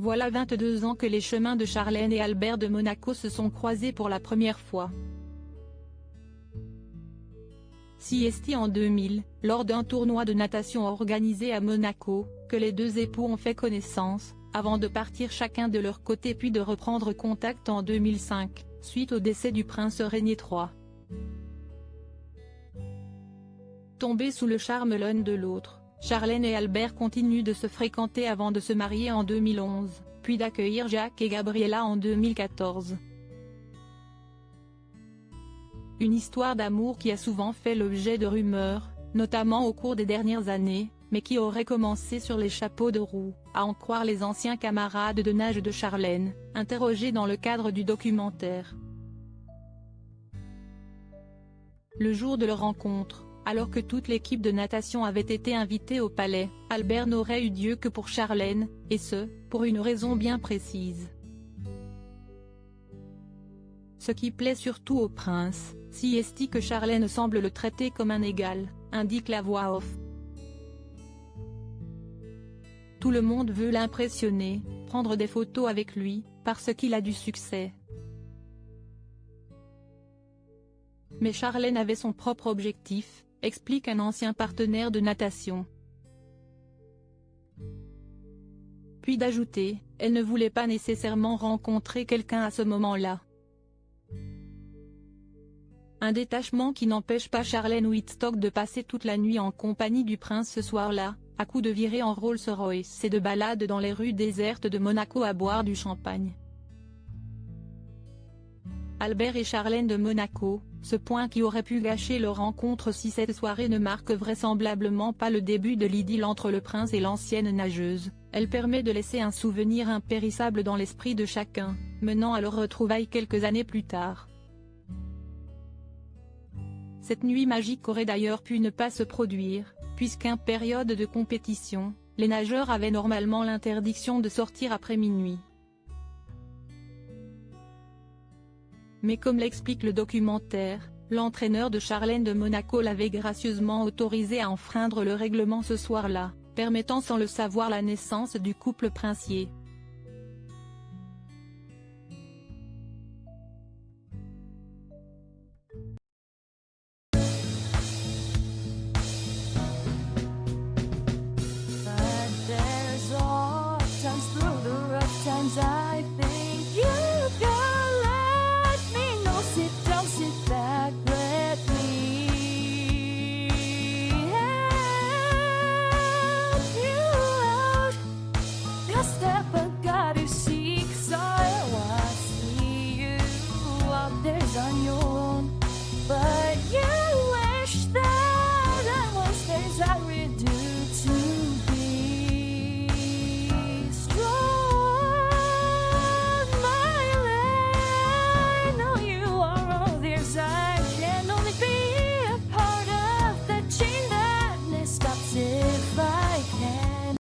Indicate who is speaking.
Speaker 1: Voilà 22 ans que les chemins de Charlène et Albert de Monaco se sont croisés pour la première fois. C'est en 2000, lors d'un tournoi de natation organisé à Monaco, que les deux époux ont fait connaissance, avant de partir chacun de leur côté puis de reprendre contact en 2005, suite au décès du prince Régnier III. Tombés sous le charme l'un de l'autre, Charlène et Albert continuent de se fréquenter avant de se marier en 2011, puis d'accueillir Jacques et Gabriella en 2014. Une histoire d'amour qui a souvent fait l'objet de rumeurs, notamment au cours des dernières années, mais qui aurait commencé sur les chapeaux de roue, à en croire les anciens camarades de nage de Charlène, interrogés dans le cadre du documentaire. Le jour de leur rencontre, alors que toute l'équipe de natation avait été invitée au palais, Albert n'aurait eu Dieu que pour Charlène, et ce, pour une raison bien précise. Ce qui plaît surtout au prince, c'est que Charlène semble le traiter comme un égal, indique la voix off. Tout le monde veut l'impressionner, prendre des photos avec lui, parce qu'il a du succès. Mais Charlène avait son propre objectif, explique un ancien partenaire de natation. Puis d'ajouter, elle ne voulait pas nécessairement rencontrer quelqu'un à ce moment-là. Un détachement qui n'empêche pas Charlène Whitstock de passer toute la nuit en compagnie du prince ce soir-là, à coups de virée en Rolls-Royce et de balade dans les rues désertes de Monaco à boire du champagne. Albert et Charlène de Monaco, ce point qui aurait pu gâcher leur rencontre si cette soirée ne marque vraisemblablement pas le début de l'idylle entre le prince et l'ancienne nageuse, elle permet de laisser un souvenir impérissable dans l'esprit de chacun, menant à leur retrouvaille quelques années plus tard. Cette nuit magique aurait d'ailleurs pu ne pas se produire, puisqu'en période de compétition, les nageurs avaient normalement l'interdiction de sortir après minuit. Mais comme l'explique le documentaire, l'entraîneur de Charlène de Monaco l'avait gracieusement autorisé à enfreindre le règlement ce soir-là, permettant sans le savoir la naissance du couple princier.